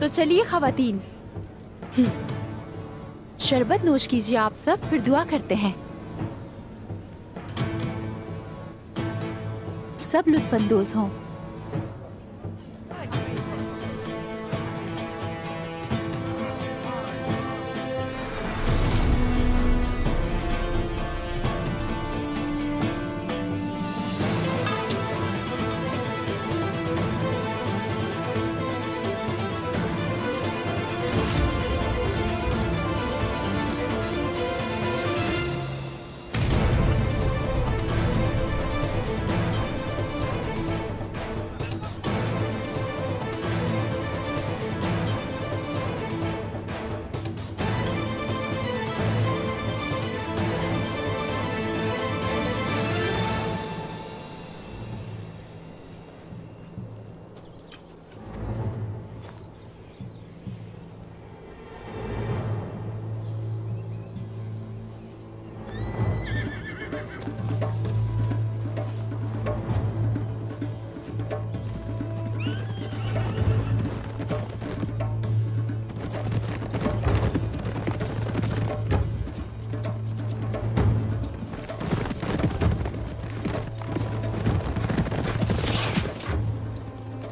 तो चलिए खवातीन, शरबत नोश कीजिए आप सब, फिर दुआ करते हैं। सब लुत्फानंदोज हों।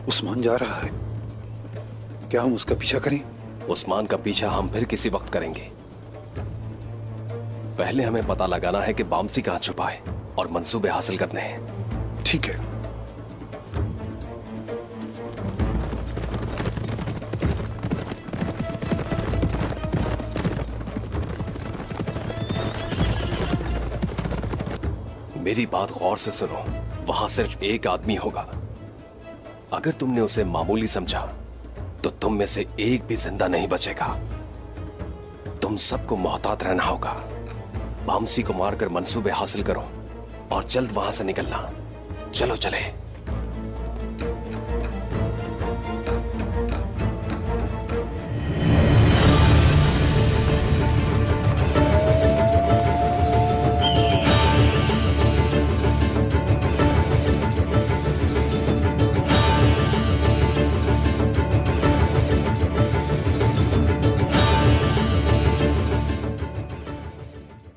उस्मान जा रहा है, क्या हम उसका पीछा करें? उस्मान का पीछा हम फिर किसी वक्त करेंगे। पहले हमें पता लगाना है कि बामसी कहां छुपा है और मंसूबे हासिल करने हैं। ठीक है। मेरी बात गौर से सुनो, वहां सिर्फ एक आदमी होगा। अगर तुमने उसे मामूली समझा तो तुम में से एक भी जिंदा नहीं बचेगा। तुम सबको मोहतात रहना होगा। बामसी को मारकर मंसूबे हासिल करो और जल्द वहां से निकलना। चलो चले।